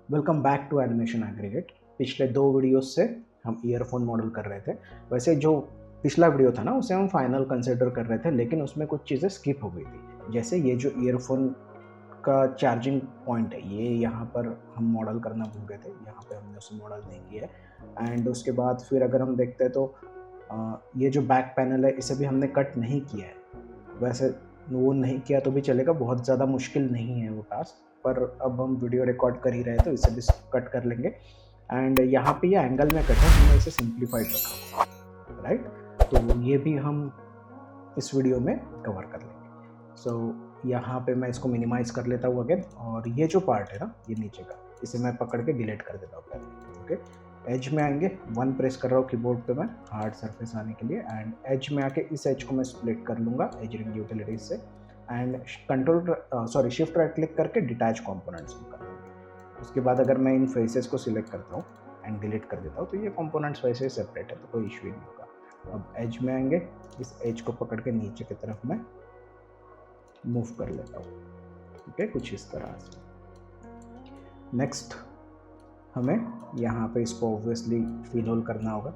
Welcome back to animation aggregate. पिछले दो videos से हम ईयरफोन मॉडल कर रहे थे। वैसे जो पिछला वीडियो था ना उसे हम फाइनल कंसिडर कर रहे थे, लेकिन उसमें कुछ चीज़ें स्किप हो गई थी। जैसे ये जो ईयरफोन का चार्जिंग पॉइंट है, ये यहाँ पर हम मॉडल करना भूल गए थे, यहाँ पे हमने उसे मॉडल नहीं किया है। एंड उसके बाद फिर अगर हम देखते हैं तो ये जो बैक पैनल है इसे भी हमने कट नहीं किया है। वैसे वो नहीं किया तो भी चलेगा, बहुत ज़्यादा मुश्किल नहीं है वो टास्क, पर अब हम वीडियो रिकॉर्ड कर ही रहे हैं तो इसे भी कट कर लेंगे। एंड यहाँ पे ये एंगल में कट है, हमने इसे सिंप्लीफाइड रखा हुआ है, राइट। तो ये भी हम इस वीडियो में कवर कर लेंगे। सो यहाँ पे मैं इसको मिनिमाइज कर लेता हूँ अगेन, और ये जो पार्ट है ना ये नीचे का, इसे मैं पकड़ के डिलीट कर देता हूँ पहले। ओके, एज में आएंगे, वन प्रेस कर रहा हूँ कीबोर्ड पे मैं हार्ड सरफेस आने के लिए, एंड एज में आके इस एज को मैं स्प्लिट कर लूँगा एज रिंग यूटिलिटीज से। And control shift right click करके डिटैच कंपोनेंट्स में कर लूँगा। उसके बाद अगर मैं इन फेसेस को सिलेक्ट करता हूँ एंड डिलीट कर देता हूँ तो ये कंपोनेंट्स वैसे ही सेपरेट है, तो कोई इशू ही नहीं होगा। अब एज में आएंगे, इस एज को पकड़ के नीचे की तरफ मैं मूव कर लेता हूँ। ठीक है, कुछ इस तरह से। नेक्स्ट हमें यहाँ पे इसको ऑब्वियसली फिल होल करना होगा।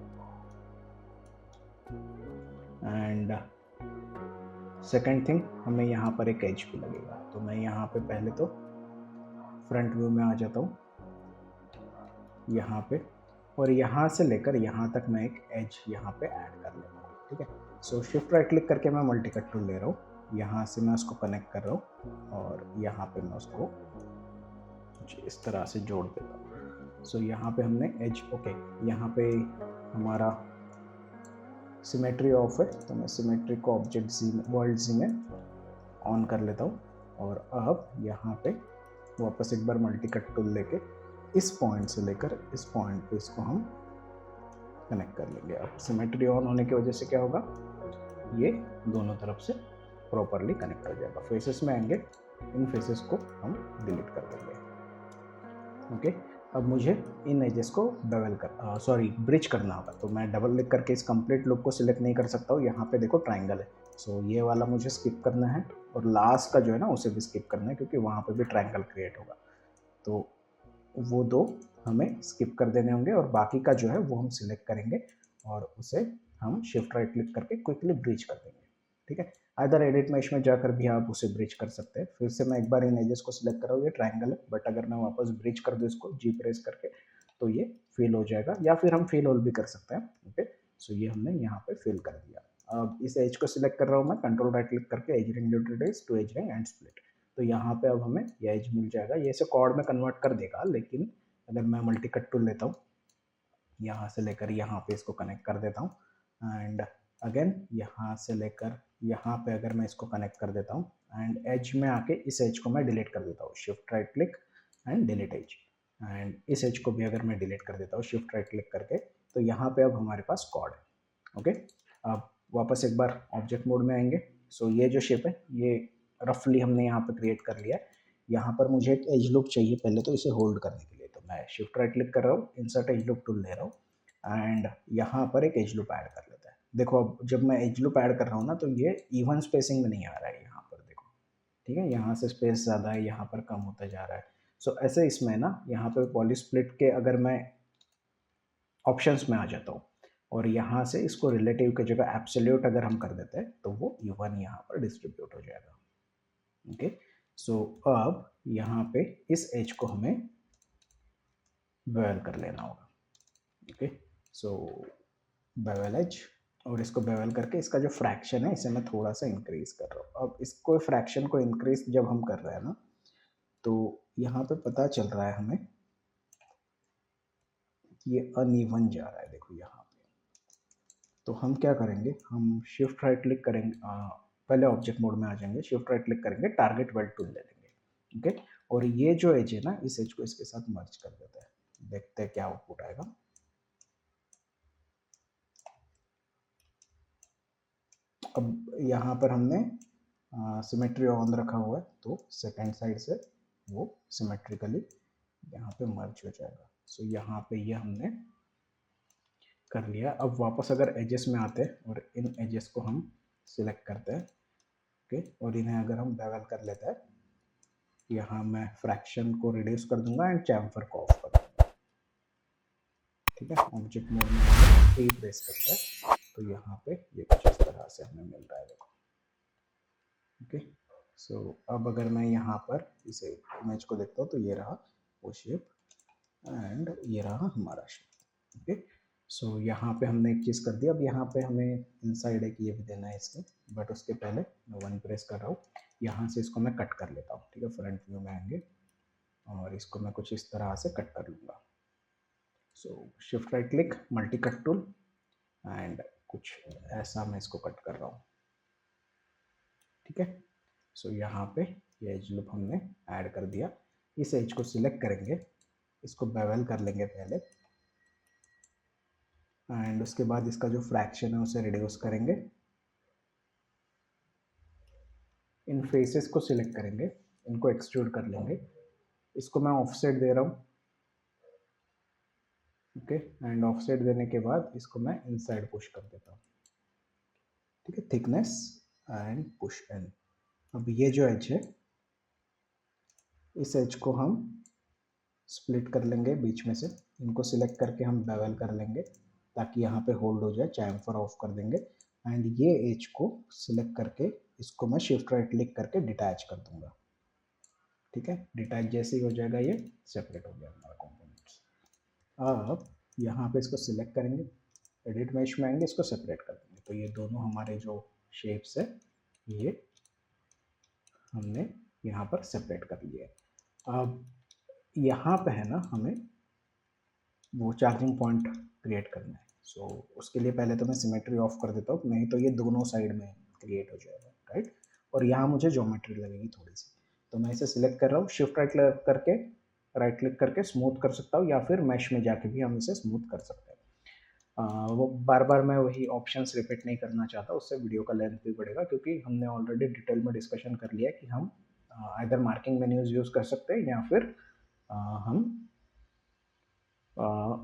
एंड सेकेंड थिंग, हमें यहाँ पर एक एज भी लगेगा, तो मैं यहाँ पे पहले तो फ्रंट व्यू में आ जाता हूँ यहाँ पे, और यहाँ से लेकर यहाँ तक मैं एक एज यहाँ पे ऐड कर लेता हूँ। ठीक है, सो शिफ्ट राइट क्लिक करके मैं मल्टी कट टूल ले रहा हूँ, यहाँ से मैं उसको कनेक्ट कर रहा हूँ और यहाँ पे मैं उसको इस तरह से जोड़ देता हूँ। सो यहाँ पे हमने एज, ओके, यहाँ पे हमारा सिमेट्री ऑफ है, तो मैं सिमेट्री को ऑब्जेक्ट जी में, वर्ल्ड जी में ऑन कर लेता हूँ। और अब यहाँ पे वापस एक बार मल्टी कट टूल लेके इस पॉइंट से लेकर इस पॉइंट पे इसको हम कनेक्ट कर लेंगे। अब सिमेट्री ऑन होने की वजह से क्या होगा, ये दोनों तरफ से प्रॉपरली कनेक्ट हो जाएगा। फेसेस में आएंगे, इन फेसेस को हम डिलीट कर देंगे। ओके, अब मुझे इन एजेस को बेवल कर ब्रिज करना होगा, तो मैं डबल क्लिक करके इस कंप्लीट लूप को सिलेक्ट नहीं कर सकता हूँ। यहाँ पे देखो ट्राइंगल है, सो ये वाला मुझे स्किप करना है, और लास्ट का जो है ना उसे भी स्किप करना है, क्योंकि वहाँ पे भी ट्राइंगल क्रिएट होगा। तो वो दो हमें स्किप कर देने होंगे, और बाकी का जो है वो हम सिलेक्ट करेंगे और उसे हम शिफ्ट राइट क्लिक करके क्विकली ब्रिज कर देंगे। ठीक है, अदर एडिट मैश में जाकर भी आप उसे ब्रिज कर सकते हैं। फिर से मैं एक बार इन एजेस को सिलेक्ट कर रहा हूँ, ये ट्राइंगल है, बट अगर मैं वापस ब्रिज कर दूँ इसको जी प्रेस करके तो ये फिल हो जाएगा, या फिर हम फिल होल भी कर सकते हैं। ओके, सो ये हमने यहाँ पे फिल कर दिया। अब इस एज को सिलेक्ट कर रहा हूँ मैं, कंट्रोल राइट क्लिक करके edge ring utilities to edge ring and split, तो यहाँ पे अब हमें ये एज मिल जाएगा। ये इसे कॉर्ड में कन्वर्ट कर देगा, लेकिन अगर मैं मल्टी कट टूल लेता हूँ, यहाँ से लेकर यहाँ पे इसको कनेक्ट कर देता हूँ, एंड अगेन यहाँ से लेकर यहाँ पे अगर मैं इसको कनेक्ट कर देता हूँ, एंड एज में आके इस एज को मैं डिलीट कर देता हूँ, shift right click and delete edge. And इस एज को भी अगर मैं डिलीट कर देता हूँ शिफ्ट राइट क्लिक करके, तो यहाँ पे अब हमारे पास कॉर्ड है। ओके, अब वापस एक बार ऑब्जेक्ट मोड में आएंगे। सो ये जो शेप है ये रफली हमने यहाँ पे क्रिएट कर लिया है। यहाँ पर मुझे एक एज लूप चाहिए पहले, तो इसे होल्ड करने के लिए तो मैं शिफ्ट राइट क्लिक कर रहा हूँ, इंसर्ट एज लूप टूल ले रहा हूँ, एंड यहाँ पर एक एज लूप ऐड कर लेता है। देखो अब जब मैं एज लूप ऐड कर रहा हूँ ना, तो ये इवन स्पेसिंग में नहीं आ रहा है यहाँ पर, देखो। ठीक है, यहाँ से स्पेस ज़्यादा है, यहाँ पर कम होता जा रहा है। सो ऐसे इसमें ना यहाँ पर पॉली स्प्लिट के अगर मैं ऑप्शंस में आ जाता हूँ, और यहाँ से इसको रिलेटिव की जगह एब्सोल्यूट अगर हम कर देते हैं, तो वो इवन यहाँ पर डिस्ट्रीब्यूट हो जाएगा। ओके, सो अब यहाँ पे इस एज को हमें बेवल कर लेना होगा। ओके, सो बेवल एज, और इसको बेवल करके इसका जो फ्रैक्शन है इसे मैं थोड़ा सा इंक्रीज कर रहा हूँ। अब इसको फ्रैक्शन को इंक्रीज जब हम कर रहे हैं ना, तो यहाँ पे पता चल रहा है हमें ये अनइवन जा रहा है, देखो यहाँ पे। तो हम क्या करेंगे, हम शिफ्ट राइट क्लिक करेंगे, पहले ऑब्जेक्ट मोड में आ जाएंगे, शिफ्ट राइट क्लिक करेंगे, टारगेट वेल्ड टूल ले लेंगे। ओके, और ये जो एज है ना, इस एज को इसके साथ मर्ज कर देते हैं, देखते हैं क्या आउटपुट आएगा। अब यहाँ पर हमने सिमेट्री ऑन रखा हुआ है, तो सेकेंड साइड से वो सिमेट्रिकली यहाँ पे मर्ज हो जाएगा। सो यहाँ पे ये हमने कर लिया। अब वापस अगर एजेस में आते हैं और इन एजेस को हम सिलेक्ट करते हैं, ओके, और इन्हें अगर हम बेवल कर लेते हैं, यहाँ मैं फ्रैक्शन को रिड्यूस कर दूंगा एंड चैम्फर को ऑफ कर दूंगा। ठीक है, ऑब्जेक्ट मोड में A प्रेस करता है तो यहाँ पे ये कुछ इस तरह से हमें मिल रहा है, देखो। ओके, सो अब अगर मैं यहाँ पर इसे इमेज को देखता हूँ तो ये रहा वो शेप एंड ये रहा हमारा शेप। ओके, सो यहाँ पे हमने एक चीज़ कर दी। अब यहाँ पे हमें इनसाइड एक ये भी देना है इसके, बट उसके पहले मैं 1 प्रेस कर रहा हूँ। यहाँ से इसको मैं कट कर लेता हूँ। ठीक है, फ्रंट व्यू में आएंगे और इसको मैं कुछ इस तरह से कट कर लूँगा। So shift right click, multi cut tool and कुछ ऐसा मैं इसको कट कर रहा हूँ। ठीक है, सो यहाँ पे ये एज लूप हमने ऐड कर दिया। इस एज को सिलेक्ट करेंगे, इसको बेवल कर लेंगे पहले एंड उसके बाद इसका जो फ्रैक्शन है उसे रिड्यूस करेंगे। इन फेसेस को सिलेक्ट करेंगे, इनको एक्सट्रूड कर लेंगे। इसको मैं ऑफसेट दे रहा हूँ। ओके, एंड ऑफसेट देने के बाद इसको मैं इनसाइड पुश कर देता हूँ। ठीक है, थिकनेस एंड पुश इन। अब ये जो एज है, इस एज को हम स्प्लिट कर लेंगे बीच में से। इनको सिलेक्ट करके हम बेवल कर लेंगे ताकि यहाँ पे होल्ड हो जाए, चैम्फर ऑफ कर देंगे एंड ये एज को सिलेक्ट करके इसको मैं शिफ्ट राइट क्लिक करके डिटैच कर दूंगा। ठीक है, डिटैच जैसे ही हो जाएगा ये सेपरेट हो गया हमारा कंपोनेंट्स। अब यहाँ पे इसको सिलेक्ट करेंगे, एडिट मैश में आएंगे, इसको सेपरेट कर देंगे। तो ये दोनों हमारे जो शेप्स है ये हमने यहाँ पर सेपरेट कर लिए। अब यहाँ पे है ना हमें वो चार्जिंग पॉइंट क्रिएट करना है। सो उसके लिए पहले तो मैं सिमेट्री ऑफ कर देता हूँ, नहीं तो ये दोनों साइड में क्रिएट हो जाएगा, राइट। और यहाँ मुझे ज्योमेट्री लगेगी थोड़ी सी, तो मैं इसे सिलेक्ट कर रहा हूँ, शिफ्ट राइट करके राइट क्लिक करके स्मूथ कर सकता हूँ या फिर मैश में जाके भी हम इसे स्मूथ कर सकते हैं। वो बार बार मैं वही ऑप्शंस रिपीट नहीं करना चाहता, उससे वीडियो का लेंथ भी बढ़ेगा, क्योंकि हमने ऑलरेडी डिटेल में डिस्कशन कर लिया है कि हम इधर मार्किंग मेन्यूज यूज़ कर सकते हैं या फिर हम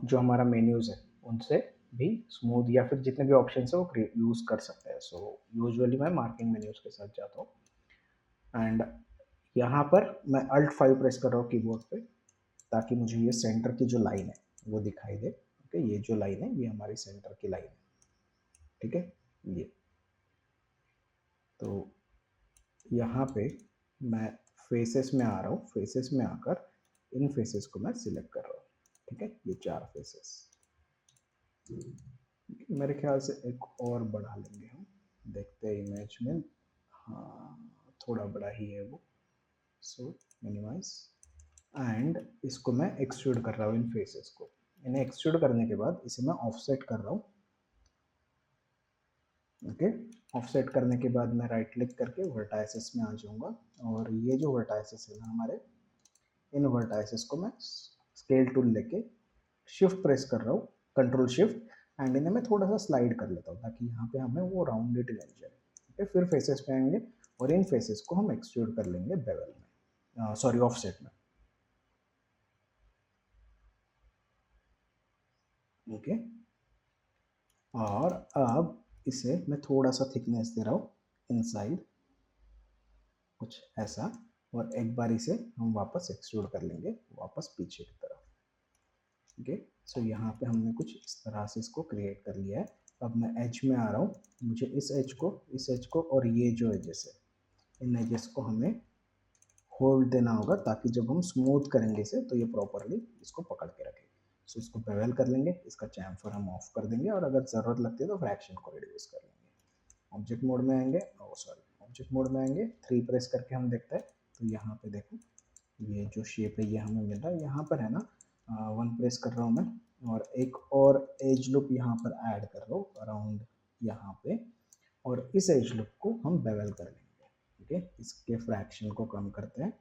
जो हमारा मेन्यूज़ है उनसे भी स्मूथ या फिर जितने भी ऑप्शन है वो यूज़ कर सकते हैं। सो यूजुअली मैं मार्किंग मेन्यूज़ के साथ जाता हूँ एंड यहाँ पर मैं Alt 5 प्रेस कर रहा हूँ कीबोर्ड पे ताकि मुझे ये सेंटर की जो लाइन है वो दिखाई दे। ओके, ये जो लाइन है ये हमारी सेंटर की लाइन है। ठीक है, ये तो यहाँ पे मैं फेसेस में आ रहा हूँ, फेसेस में आकर इन फेसेस को मैं सिलेक्ट कर रहा हूँ। ठीक है, ये 4 फेसेस मेरे ख्याल से एक और बढ़ा लेंगे हम, देखते हैं इमेज में। हाँ, थोड़ा बड़ा ही है वो। सो मिनिमाइज एंड इसको मैं एक्सट्रूड कर रहा हूँ इन फेसेस को। इन्हें एक्सट्रूड करने के बाद इसे मैं ऑफसेट कर रहा हूँ। ओके, ऑफसेट करने के बाद मैं राइट क्लिक करके वर्टाइसेस में आ जाऊँगा और ये जो वर्टाइसेस है ना हमारे, इन वर्टाइसेस को मैं स्केल टूल लेके शिफ्ट प्रेस कर रहा हूँ, कंट्रोल शिफ्ट, एंड इन्हें मैं थोड़ा सा स्लाइड कर लेता हूँ ताकि यहाँ पे हमें वो राउंडेड मिल जाए। ठीक है, फिर फेसेस पे आएंगे और इन फेसेस को हम एक्सट्रूड कर लेंगे बेवल में, सॉरी ऑफसेट में। ओके, और अब इसे मैं थोड़ा सा थिकनेस दे रहा हूँ इनसाइड, कुछ ऐसा, और एक बार इसे हम वापस एक्सट्रूड कर लेंगे वापस पीछे की तरफ। ओके, सो यहाँ पे हमने कुछ इस तरह से इसको क्रिएट कर लिया है। अब मैं एज में आ रहा हूँ, मुझे इस एज को और ये जो एजेस है इन एजेस को हमें होल्ड देना होगा ताकि जब हम स्मूथ करेंगे इसे तो ये प्रॉपरली इसको पकड़ के रखे। सो इसको बेवल कर लेंगे, इसका चैम्फर हम ऑफ कर देंगे और अगर ज़रूरत लगती है तो फ्रैक्शन को रिड्यूस कर लेंगे। ऑब्जेक्ट मोड में आएंगे, ऑब्जेक्ट मोड में आएंगे, 3 प्रेस करके हम देखते हैं तो यहाँ पे देखो ये जो शेप है ये हमें मिल रहा है। यहाँ पर है ना 1 प्रेस कर रहा हूँ मैं और एक और एज लूप यहाँ पर ऐड कर रहा हूँ अराउंड यहाँ पे, और इस एज लूप को हम बेवल कर लेंगे। ठीक है, इसके फ्रैक्शन को कम करते हैं।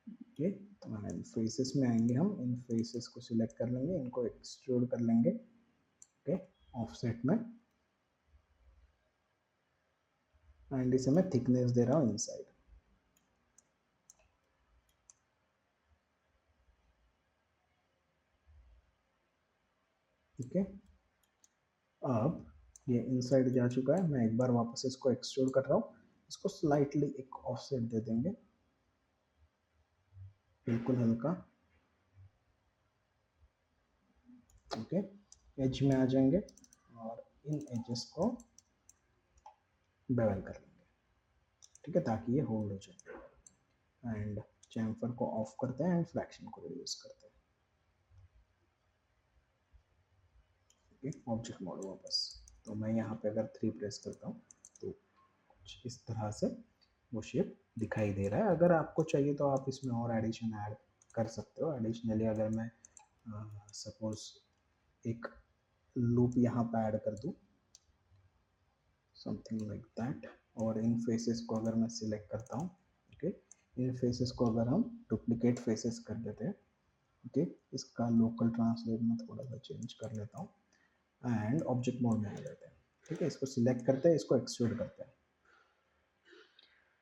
ओके, तो फेसेस में आएंगे, हम इन फेसेस को सिलेक्ट कर लेंगे, इनको एक्सट्रूड कर लेंगे। ओके, ऑफसेट में, एंड इसे मैं थिकनेस दे रहा हूँ इनसाइड। ठीक है, अब ये इनसाइड जा चुका है, मैं एक बार वापस इसको एक्सट्रूड कर रहा हूँ। इसको स्लाइटली एक ऑफसेट दे देंगे, बिल्कुल हल्का। ओके, एज में आ जाएंगे और इन एजेस को बेवल कर लेंगे, ठीक है, ताकि ये होल्ड हो जाए। एंड चैम्फर को ऑफ करते हैं एंड फ्रैक्शन को रिड्यूस करते हैं। ऑब्जेक्ट मोड वापस, तो मैं यहाँ पे अगर 3 प्रेस करता हूँ तो कुछ इस तरह से वो शेप दिखाई दे रहा है। अगर आपको चाहिए तो आप इसमें और एडिशन ऐड कर सकते हो। एडिशनली अगर मैं सपोज एक लूप यहाँ पे ऐड कर दूँ, समथिंग लाइक दैट, और इन फेसेस को अगर मैं सिलेक्ट करता हूँ, ओके, इन फेसेस को अगर हम डुप्लीकेट फेसेस कर देते हैं, ओके, इसका लोकल ट्रांसलेट मैं थोड़ा सा चेंज कर लेता हूँ एंड ऑब्जेक्ट मोड में आ जाते हैं, ठीक है। इसको सिलेक्ट करते हैं, इसको एक्सट्रूड करते हैं।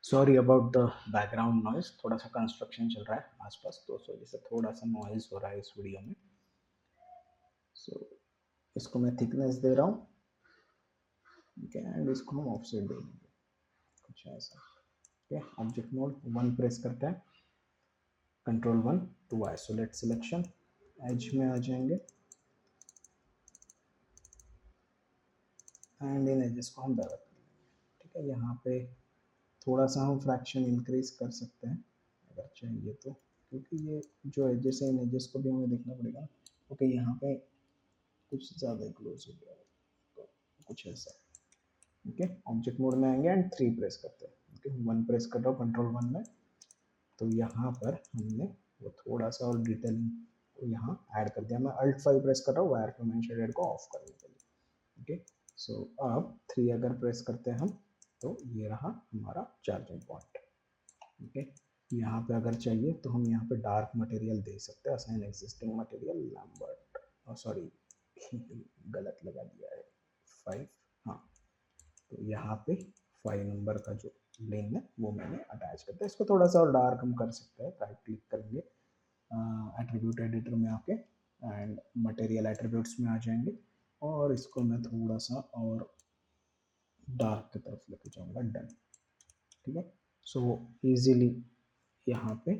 Sorry about the background noise, थोड़ा सा कंस्ट्रक्शन चल रहा है आसपास, तो उस वजह से थोड़ा सा नॉइज हो रहा है इस वीडियो में। सो इसको मैं थिकनेस दे रहा हूँ, ठीक है, एंड इसको हम ऑफसेट दे देंगे कुछ ऐसा, ठीक है। ऑब्जेक्ट मोड 1 प्रेस करते हैं, control 1 to isolate selection, edge में आ जाएंगे एंड इन एजेस को हम बेवल कर लेंगे, ठीक है। यहाँ पे थोड़ा सा हम फ्रैक्शन इंक्रीज कर सकते हैं अगर चाहिए तो, क्योंकि ये जो एजेस है इन एजेस को भी हमें देखना पड़ेगा। ओके, यहाँ पे कुछ ज़्यादा ही क्लोज हो गया, तो कुछ ऐसा, ओके। ऑब्जेक्ट मोड में आएंगे एंड 3 प्रेस करते हैं, ओके। 1 प्रेस कर रहा हूँ कंट्रोल 1 में, तो यहाँ पर हमने वो थोड़ा सा और डिटेलिंग को यहाँ ऐड कर दिया। मैं अल्ट 5 प्रेस कर रहा हूँ वायर फ्रेम एंड शेडेड को ऑफ करने के लिए, ओके। सो अब 3 अगर प्रेस करते हैं हम, तो ये रहा हमारा चार्जिंग पॉइंट, ओके। यहाँ पे अगर चाहिए तो हम यहाँ पे डार्क मटेरियल दे सकते हैं, assign existing material Lambert, sorry गलत लगा दिया है 5, हाँ। तो यहाँ पे 5 नंबर का जो लेन है वो मैंने अटैच करता है। इसको थोड़ा सा और डार्क हम कर सकते हैं, राइट क्लिक करेंगे एट्रीब्यूट एडिटर में आके एंड मटेरियल एट्रीब्यूट्स में आ जाएंगे, और इसको मैं थोड़ा सा और डार्क की तरफ लेके जाऊंगा, डन, ठीक है। सो इजीली यहाँ पे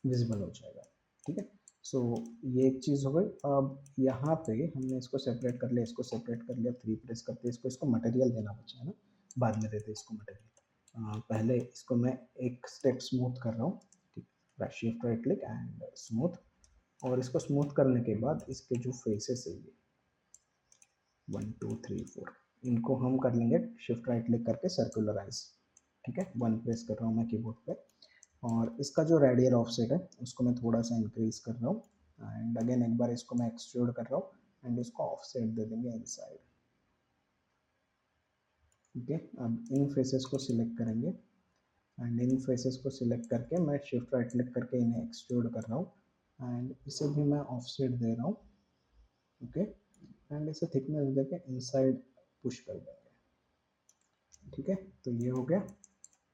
विजिबल हो जाएगा, ठीक है। सो ये एक चीज़ हो गई। अब यहाँ पे हमने इसको सेपरेट कर लिया, इसको सेपरेट कर लिया, 3 प्रेस करते इसको मटेरियल देना बचा है ना, बाद में देते इसको मटेरियल। पहले इसको मैं एक स्टेप स्मूथ कर रहा हूँ, ठीक है, shift right click and smooth, और इसको स्मूथ करने के बाद इसके जो फेसेस है ये 1 2 3 4, इनको हम कर लेंगे शिफ्ट राइट क्लिक करके सर्कुलराइज, ठीक है। 1 प्रेस कर रहा हूँ मैं कीबोर्ड पे, और इसका जो रेडियल ऑफसेट है उसको मैं थोड़ा सा इंक्रीज कर रहा हूँ एंड अगेन एक बार इसको मैं एक्सट्रूड कर रहा हूँ एंड इसको ऑफसेट दे देंगे इनसाइड, ओके। अब इन फेसेस को सिलेक्ट करेंगे एंड इन फेसेस को सिलेक्ट करके मैं शिफ्ट राइट क्लिक करके इन्हें एक्सट्रूड कर रहा हूँ एंड इसे भी मैं ऑफसेट दे रहा हूँ, ओके। एंड इसे थिकनेस देके इनसाइड पुश कर देंगे, ठीक है। तो ये हो गया।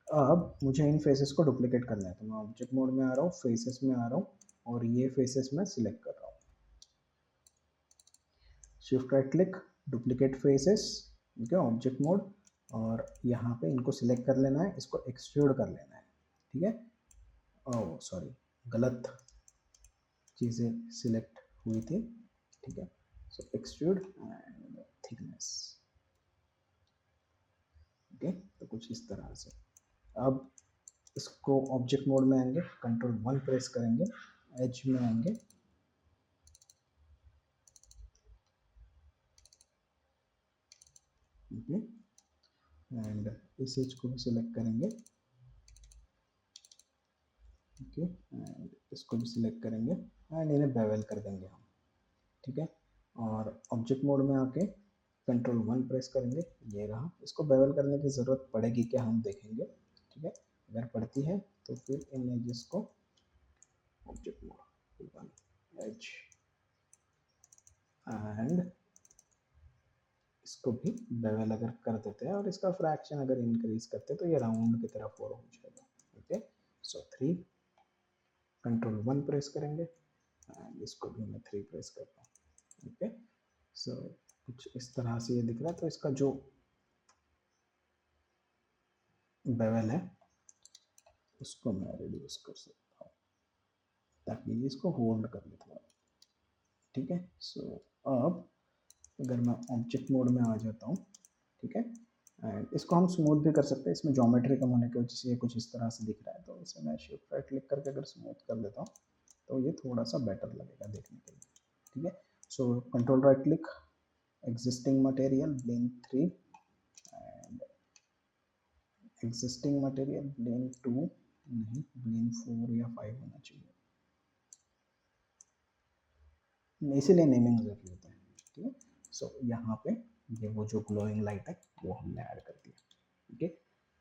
अब मुझे इन फेसेस को डुप्लीकेट करना है, तो मैं ऑब्जेक्ट मोड में आ रहा हूँ, फेसेस में आ रहा हूँ, और ये फेसेस में सिलेक्ट कर रहा हूँ, shift right click, duplicate faces, ठीक है, ऑब्जेक्ट मोड, और यहाँ पे इनको सिलेक्ट कर लेना है, इसको एक्सट्रूड कर लेना है, ठीक है। ओह सॉरी, गलत चीज़ें सिलेक्ट हुई थी, ठीक है। सो एक्सट्रूड एंड थिकनेस, ओके। तो कुछ इस तरह से। अब इसको ऑब्जेक्ट मोड में आएंगे, कंट्रोल 1 प्रेस करेंगे, एज में आएंगे, ओके, एंड इस एज को भी सिलेक्ट करेंगे, ओके, एंड इसको भी सिलेक्ट करेंगे एंड इन्हें बेवल कर देंगे हम, ठीक है। और ऑब्जेक्ट मोड में आके कंट्रोल 1 प्रेस करेंगे, ये रहा। इसको बेवल करने की ज़रूरत पड़ेगी क्या, हम देखेंगे, ठीक है। अगर पड़ती है तो फिर इन एजेस को ऑब्जेक्ट मोड एज एंड इसको भी बेवल अगर कर देते हैं और इसका फ्रैक्शन अगर इंक्रीज करते हैं तो ये राउंड की तरफ फॉर हो जाएगा, ओके। सो 3, कंट्रोल 1 प्रेस करेंगे एंड इसको भी मैं 3 प्रेस करता हूँ, ओके। सो कुछ इस तरह से ये दिख रहा है। तो इसका जो बेवल है उसको मैं रिड्यूस कर सकता हूँ ताकि ये इसको होल्ड कर ले थोड़ा। ठीक है, सो अब अगर मैं ऑब्जेक्ट मोड में आ जाता हूँ, ठीक है, एंड इसको हम स्मूथ भी कर सकते हैं। इसमें ज्योमेट्री कम होने की वजह से ये कुछ इस तरह से दिख रहा है, तो इसे मैं शिफ्ट राइट क्लिक करके अगर स्मूथ कर लेता हूँ तो ये थोड़ा सा बेटर लगेगा देखने के लिए। ठीक है, so control right click, existing material blend 3 and existing material blend 2 नहीं, ब्लेंड 4 या 5 होना चाहिए, इसीलिए नेमिंग जरूरी होता है। ठीक है, सो यहाँ पे ये वो जो ग्लोइंग लाइट है वो हमने ऐड कर दिया। ठीक है,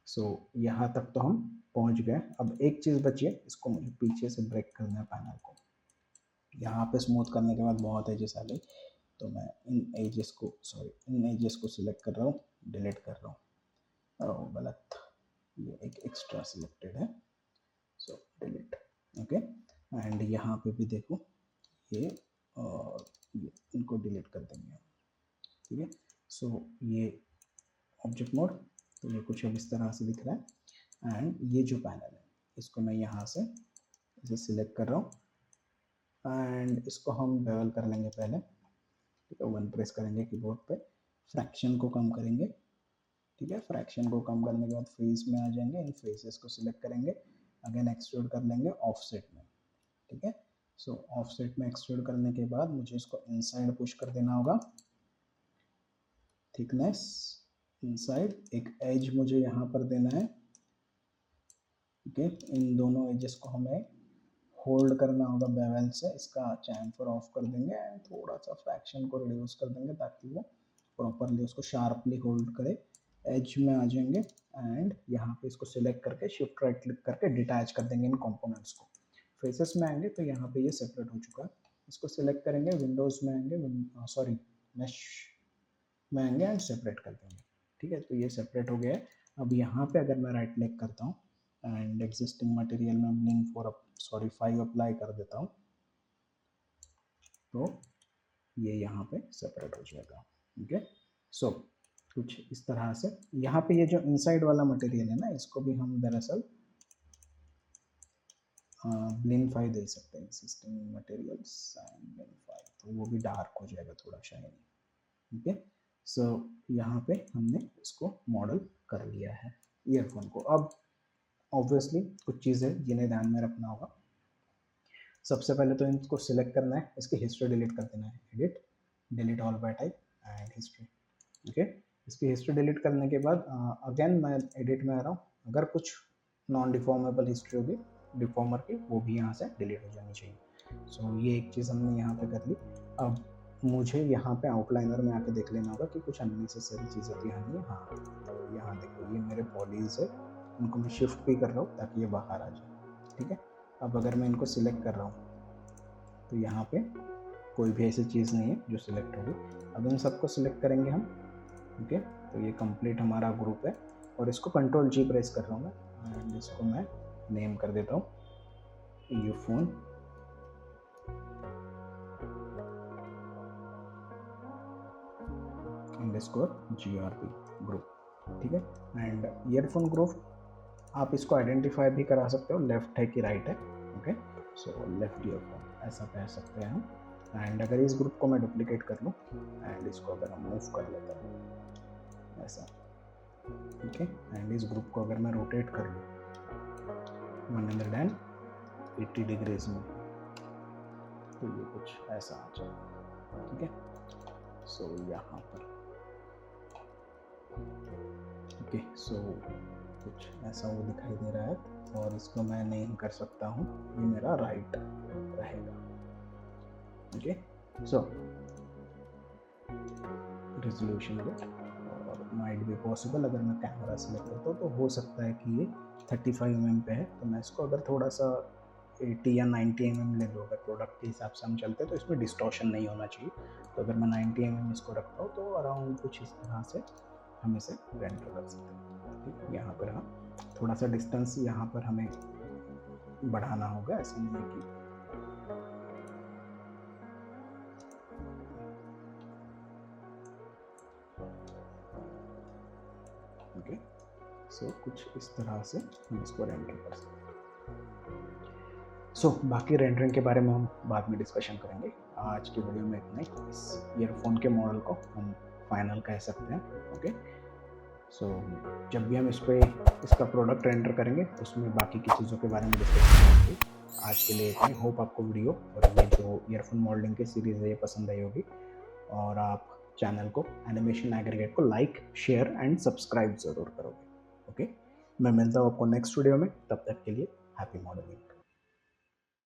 सो यहाँ तक तो हम पहुँच गए। अब एक चीज़ बची है, इसको मुझे पीछे से ब्रेक करना है पैनल को। यहाँ पे स्मूथ करने के बाद बहुत एजेस आ गई, तो मैं इन एजेस को सिलेक्ट कर रहा हूँ, डिलीट कर रहा हूँ। ओह गलत, ये एक एक्स्ट्रा सिलेक्टेड है, सो डिलीट। ओके, एंड यहाँ पे भी देखो ये और ये इनको डिलीट कर देंगे। ठीक है, सो ये ऑब्जेक्ट मोड, तो ये कुछ अब इस तरह से दिख रहा है। एंड ये जो पैनल है इसको मैं यहाँ से इसे सिलेक्ट कर रहा हूँ एंड इसको हम बेवल कर लेंगे पहले। ठीक है, 1 प्रेस करेंगे कीबोर्ड पे, फ्रैक्शन को कम करेंगे। ठीक है, फ्रैक्शन को कम करने के बाद फेस में आ जाएंगे, इन फेसेस को सिलेक्ट करेंगे, अगेन एक्सट्रूड कर लेंगे ऑफसेट में। ठीक है, सो ऑफसेट में एक्सट्रूड करने के बाद मुझे इसको इनसाइड पुश कर देना होगा, थिकनेस इनसाइड, एक एज मुझे यहाँ पर देना है। ठीक है, इन दोनों एजेस को हमें होल्ड करना होगा बेवल से, इसका चैम्फर ऑफ कर देंगे एंड थोड़ा सा फ्रैक्शन को रिड्यूस कर देंगे ताकि वो प्रॉपरली उसको शार्पली होल्ड करे। एज में आ जाएंगे एंड यहाँ पे इसको सिलेक्ट करके शिफ्ट राइट क्लिक करके डिटैच कर देंगे इन कंपोनेंट्स को। फेसेस में आएंगे तो यहाँ पे ये सेपरेट हो चुका है, इसको सिलेक्ट करेंगे, विंडोज़ में आएंगे, मैश में आएंगे एंड सेपरेट कर देंगे। ठीक है, तो ये सेपरेट हो गया है। अब यहाँ पे अगर मैं राइट क्लिक करता हूँ एंड एग्जिस्टिंग मटेरियल में ब्लिंक 5 अप्लाई कर देता हूँ तो ये यहाँ पे सेपरेट हो जाएगा। ठीक है, सो कुछ इस तरह से यहाँ पे ये जो इनसाइड वाला मटेरियल है ना, इसको भी हम दरअसल ब्लिंक 5 दे सकते हैं, एग्जिस्टिंग मटेरियल्स एंड ब्लिंक 5, तो वो भी डार्क हो जाएगा थोड़ा शाइनी। ठीक है, सो यहाँ पे हमने इसको मॉडल कर लिया है ईयरफोन को। अब ऑब्वियसली कुछ चीज़ें जिन्हें ध्यान में रखना होगा। सबसे पहले तो इनको सिलेक्ट करना है, इसकी हिस्ट्री डिलीट कर देना है, edit delete all bye type and history. Okay, इसकी हिस्ट्री डिलीट करने के बाद अगेन मैं एडिट में आ रहा हूँ, अगर कुछ नॉन डिफॉर्मेबल हिस्ट्री होगी डिफॉर्मर की वो भी यहाँ से डिलीट हो जानी चाहिए। सो ये एक चीज़ हमने यहाँ पे कर ली। अब मुझे यहाँ पे आउटलाइनर में आके देख लेना होगा कि कुछ अननेसेसरी चीज़ें तो यहाँ नहीं। हाँ, तो यहाँ देखो ये मेरे पॉलीज है, इनको मैं शिफ्ट भी कर रहा हूँ ताकि ये बाहर आ जाए। ठीक है, अब अगर मैं इनको सिलेक्ट कर रहा हूँ तो यहाँ पे कोई भी ऐसी चीज़ नहीं है जो सिलेक्ट होगी। अब इन सबको सिलेक्ट करेंगे हम। ठीक है, तो ये कंप्लीट हमारा ग्रुप है और इसको कंट्रोल जी प्रेस कर रहा हूँ मैं एंड इसको मैं नेम कर देता हूँ ईयरफोन _GRP ग्रुप। ठीक है, एंड ईयरफोन ग्रुप आप इसको आइडेंटिफाई भी करा सकते हो, लेफ्ट है कि राइट है। ओके, सो लेफ्ट ईयरफोन ऐसा कह सकते हैं हम। एंड अगर इस ग्रुप को मैं डुप्लीकेट कर लूँ एंड इसको अगर हम मूव कर लेते हैं ऐसा, ठीक है, एंड इस ग्रुप को अगर मैं रोटेट कर लूँ 180 डिग्रीज में तो ये कुछ ऐसा आ जाएगा। ठीक है, सो यहाँ पर ओके, सो कुछ ऐसा वो दिखाई दे रहा है और इसको मैं नहीं कर सकता हूँ, ये मेरा राइट रहेगा। ओके, सो रेजोल्यूशन और माइट भी पॉसिबल अगर मैं कैमरा सेलेक्ट करता हूँ तो हो सकता है कि ये 35 mm पे है, तो मैं इसको अगर थोड़ा सा 80 या 90 mm ले लूँ, अगर प्रोडक्ट के हिसाब से हम चलते हैं तो इसमें डिस्टॉर्शन नहीं होना चाहिए। तो अगर मैं 90 mm इसको रखता हूँ तो अराउंड कुछ इस तरह से हम इसे रेंडर कर सकते हैं। ठीक, यहाँ पर हम थोड़ा सा डिस्टेंस यहाँ पर हमें बढ़ाना होगा, ऐसा नहीं है कि सो कुछ इस तरह से हम इसको रेंडर कर सकते हैं। बाकी रेंडरिंग के बारे में हम बाद में डिस्कशन करेंगे। आज की वीडियो में इतना ही। इस ईयरफोन के मॉडल को हम फाइनल कह सकते हैं। ओके, जब भी हम इसका प्रोडक्ट रेंडर करेंगे उसमें बाकी की चीज़ों के बारे में डिस्कशन करेंगे। आज के लिए इतना ही। होप आपको वीडियो और ये जो ईयरफोन मॉडलिंग की सीरीज़ है ये पसंद आई होगी, और आप चैनल को एनिमेशन एग्रीगेट को लाइक, शेयर एंड सब्सक्राइब ज़रूर करोगे। ओके, मैं मिलता हूँ आपको नेक्स्ट वीडियो में। तब तक के लिए हैप्पी मॉडलिंग।